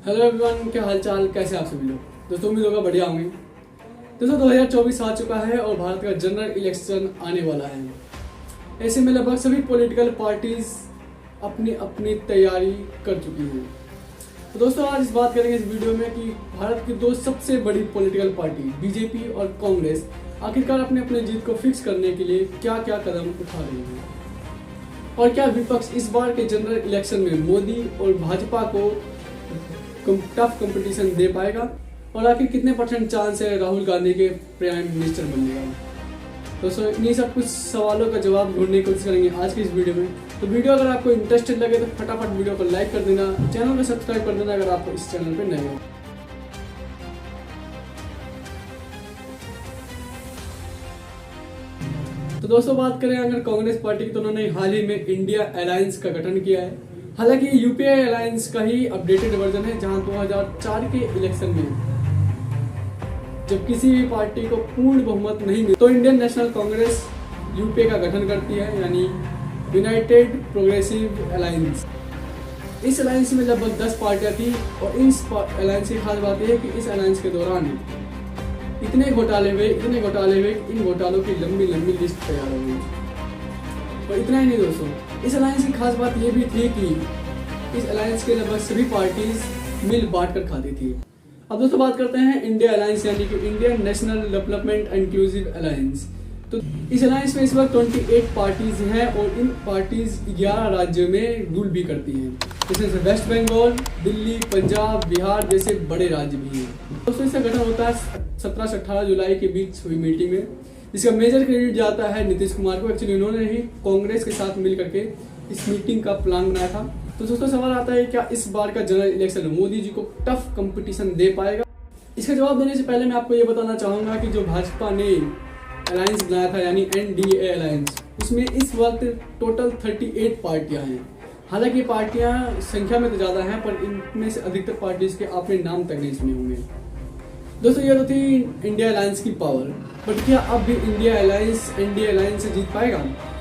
Hello everyone, क्या हालचाल, कैसे आप सभी लोग। दोस्तों उम्मीद होगा बढ़िया होंगे। दोस्तों 2024 आ चुका है और भारत का जनरल इलेक्शन आने वाला है। ऐसे में लगभग सभी पॉलिटिकल पार्टीज अपनी अपनी तैयारी कर चुकी हैं। तो दोस्तों आज इस बात करेंगे इस वीडियो में कि भारत की दो सबसे बड़ी पॉलिटिकल पार्टी बीजेपी और कांग्रेस आखिरकार अपने अपने जीत को फिक्स करने के लिए क्या क्या कदम उठा रही हैं और क्या विपक्ष इस बार के जनरल इलेक्शन में मोदी और भाजपा को टफ कंपटीशन दे पाएगा और आखिर कितने % चांस है राहुल गांधी के प्राइम मिनिस्टर बनने का। दोस्तों इन्हीं सब कुछ सवालों का जवाब ढूंढने की कोशिश करेंगे आज की इस वीडियो में। तो वीडियो अगर आपको इंटरेस्टेड लगे तो फटाफट वीडियो को लाइक कर देना, चैनल को सब्सक्राइब कर देना अगर आप इस चैनल पर नए हो। तो दोस्तों बात करें अगर कांग्रेस पार्टी की, तो उन्होंने हाल ही में इंडिया अलायंस का गठन किया है। हालांकि यूपीए अलायंस का ही अपडेटेड वर्जन है, जहां 2004 के इलेक्शन में जब किसी भी पार्टी को पूर्ण बहुमत नहीं मिला तो इंडियन नेशनल कांग्रेस यूपीए का गठन करती है, यानी यूनाइटेड प्रोग्रेसिव अलायंस। इस अलायंस में लगभग 10 पार्टियां थी और इस अलायंस की खास बात यह है कि इस अलायंस के दौरान इतने घोटाले हुए इन घोटालों की लंबी लिस्ट तैयार हो गई। और इतना ही नहीं दोस्तों, इस अलायंस की खास बात यह भी थी कि इस अलायंस के लगभग सभी पार्टीज मिल बांट कर खाती थी। अब दोस्तों बात करते हैं इंडिया अलायंस यानी कि Indian national development inclusive alliance. तो इस अलायंस में इस वक्त 28 पार्टीज हैं और इन पार्टीज 11 राज्यों में रूल भी करती हैं, जैसे वेस्ट बंगाल, दिल्ली, पंजाब, बिहार जैसे बड़े राज्य भी हैं। दोस्तों इसका गठन होता है 17 से 18 जुलाई के बीच हुई मीटिंग में। इसका मेजर क्रेडिट जाता है नीतीश कुमार को। एक्चुअली उन्होंने ही कांग्रेस के साथ मिल करके इस मीटिंग का प्लान बनाया था। तो दोस्तों सवाल आता है क्या इस बार का जनरल इलेक्शन मोदी जी को टफ कंपटीशन दे पाएगा। इसका जवाब देने से पहले मैं आपको ये बताना चाहूंगा कि जो भाजपा ने अलायंस बनाया था यानी एनडीए अलायंस, उसमें इस वक्त टोटल 38 पार्टियां हैं। हालांकि ये पार्टियां संख्या में तो ज़्यादा हैं पर इनमें से अधिकतर पार्टीज के आपने नाम तक नहीं सुने होंगे। दोस्तों ये तो थी इंडिया अलायंस की पावर, बट क्या अब भी इंडिया अलायंस एनडीए अलायंस से जीत पाएगा।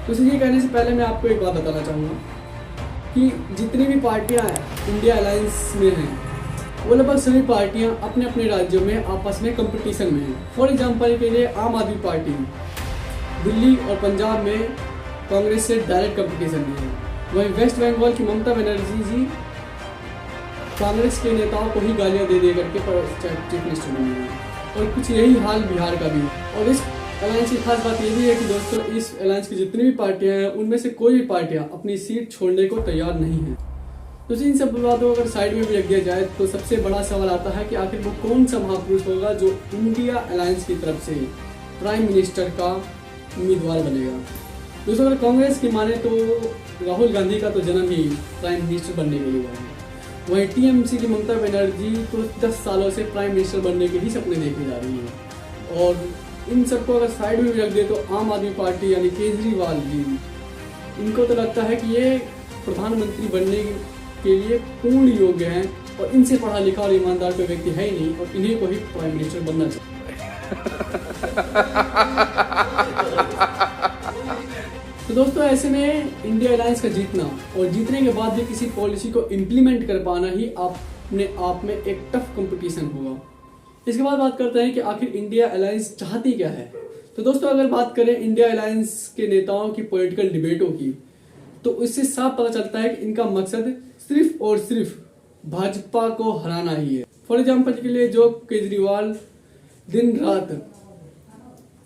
तो ये कहने से पहले मैं आपको एक बात बताना चाहूँगा कि जितनी भी पार्टियां इंडिया अलायंस में हैं वो लगभग सभी पार्टियां अपने अपने राज्यों में आपस में कंपटीशन में हैं। फॉर एग्जांपल के लिए आम आदमी पार्टी दिल्ली और पंजाब में कांग्रेस से डायरेक्ट कंपटीशन में है। वहीं वेस्ट बंगाल की ममता बनर्जी जी कांग्रेस के नेताओं को ही गालियां दे करके चीफ मिनिस्टर बने हैं और कुछ यही हाल बिहार का भी। और इस अलायंस की खास बात यह भी है कि दोस्तों इस अलायंस की जितनी भी पार्टियां हैं उनमें से कोई भी पार्टियां अपनी सीट छोड़ने को तैयार नहीं है। तो इन सब बातों को अगर साइड में भी रख दिया जाए तो सबसे बड़ा सवाल आता है कि आखिर वो कौन सा महापुरुष होगा जो इंडिया अलायंस की तरफ से प्राइम मिनिस्टर का उम्मीदवार बनेगा। दोस्तों अगर कांग्रेस की माने तो राहुल गांधी का तो जन्म ही प्राइम मिनिस्टर बनने के लिए हुआ है। वहीं टीएमसी की ममता बनर्जी तो 10 सालों से प्राइम मिनिस्टर बनने के ही सपने देखे जा रही हैं। और इन सबको अगर साइड में भी रख दे तो आम आदमी पार्टी यानी केजरीवाल जी, इनको तो लगता है कि ये प्रधानमंत्री बनने के लिए पूर्ण योग्य हैं और इनसे पढ़ा लिखा और ईमानदार कोई व्यक्ति है ही नहीं और इन्हीं को ही प्राइम मिनिस्टर बनना चाहिए। तो दोस्तों ऐसे में इंडिया अलायंस का जीतना और जीतने के बाद भी किसी पॉलिसी को इम्प्लीमेंट कर पाना ही अपने आप में एक टफ कंपटीशन होगा। इसके बाद बात करते हैं कि आखिर इंडिया अलायंस चाहती क्या है। तो दोस्तों अगर बात करें इंडिया अलायंस के नेताओं की पॉलिटिकल डिबेटों की, तो इससे साफ पता चलता है कि इनका मकसद सिर्फ और सिर्फ भाजपा को हराना ही है। फॉर एग्जाम्पल के लिए जो केजरीवाल दिन रात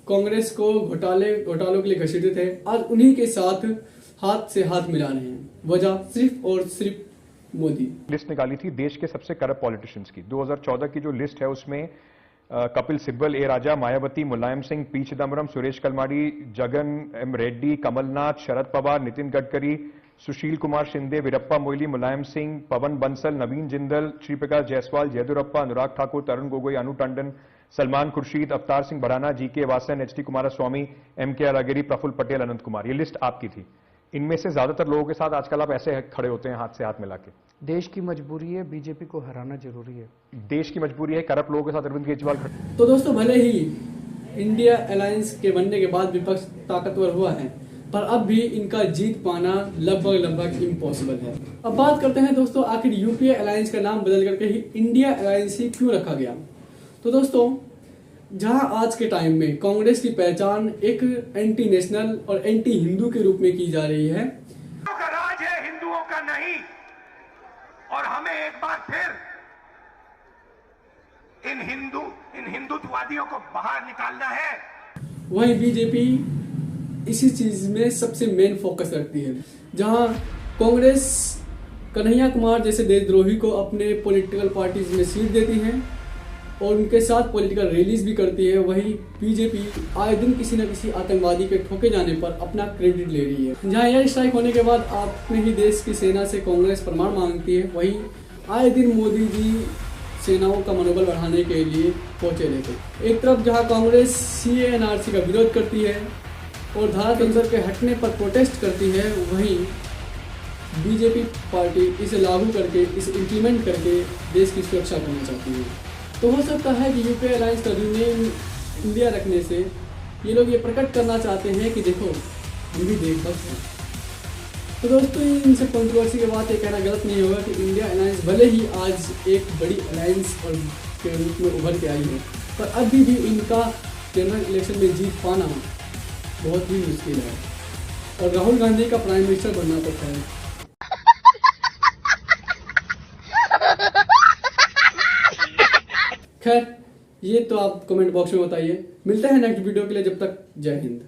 कांग्रेस को घोटालों के लिए घसीटते थे, आज उन्हीं के साथ हाथ से हाथ मिला रहे हैं। वजह सिर्फ और सिर्फ मोदी। लिस्ट निकाली थी देश के सबसे करप्ट पॉलिटिशियंस की। 2014 की जो लिस्ट है उसमें Kapil Sibal, A Raja, Mayawati, Mulayam Singh, P Chidambaram, Suresh Kalmadi, Jagan M Reddy, Kamal Nath, Sharad Pawar, Nitin Gadkari, Sushil Kumar Shinde, Veerappa Moily, Mulayam Singh, Pawan Bansal, Naveen Jindal, Sriprakash Jaiswal, Yeddyurappa, Anurag Thakur, Tarun Gogoi, Anu Tandon, Salman Khurshid, Avtar Singh Bhadana, GK Vasan, HD Kumaraswamy, MK Alagiri, Praful Patel, Anant Kumar. ये लिस्ट आपकी थी। इनमें से ज्यादातर लोगों के साथ आजकल आप ऐसे खड़े होते हैं हाथ से हाथ मिला के। देश की मजबूरी है, बीजेपी को हराना जरूरी है। देश की मजबूरी है, करप्ट लोगों के साथ अरविंद केजरीवाल। तो दोस्तों भले ही इंडिया अलायंस के बनने के बाद विपक्ष ताकतवर हुआ है, पर अब भी इनका जीत पाना लगभग इम्पॉसिबल है। अब बात करते हैं दोस्तों, आखिर यूपीए अलायंस का नाम बदल करके ही इंडिया अलायंस ही क्यों रखा गया। तो दोस्तों, जहां आज के टाइम में कांग्रेस की पहचान एक एंटी नेशनल और एंटी हिंदू के रूप में की जा रही है, का राज है, हिंदुओं का नहीं, और हमें एक बार फिर इन हिंदुत्ववादियों को बाहर निकालना है। वहीं बीजेपी इसी चीज में सबसे मेन फोकस रखती है। जहां कांग्रेस कन्हैया कुमार जैसे देशद्रोही को अपने पॉलिटिकल पार्टीज में सीट देती है और उनके साथ पॉलिटिकल रैलीज भी करती है, वहीं बीजेपी आए दिन किसी न किसी आतंकवादी के ठोके जाने पर अपना क्रेडिट ले रही है। जहां एयर स्ट्राइक होने के बाद अपने ही देश की सेना से कांग्रेस प्रमाण मांगती है, वहीं आए दिन मोदी जी सेनाओं का मनोबल बढ़ाने के लिए पहुंचे रहते। एक तरफ जहां कांग्रेस सीए एनआरसी का विरोध करती है और धारा 370 के हटने पर प्रोटेस्ट करती है, वहीं बीजेपी पार्टी इसे लागू करके, इसे इम्प्लीमेंट करके देश की सुरक्षा करना चाहती है। तो हो सकता है कि यूपीए अलायंस का रीनेम इंडिया रखने से ये लोग ये प्रकट करना चाहते हैं कि देखो हम भी देशभक्त हैं। तो दोस्तों, इन सब कंट्रोवर्सी के बाद ये कहना गलत नहीं होगा कि इंडिया अलायंस भले ही आज एक बड़ी अलायंस और के रूप में उभर के आई है, पर अभी भी इनका जनरल इलेक्शन में जीत पाना बहुत ही मुश्किल है और राहुल गांधी का प्राइम मिनिस्टर बनना तो है। खैर, ये तो आप कमेंट बॉक्स में बताइए। मिलते हैं नेक्स्ट वीडियो के लिए, जब तक जय हिंद।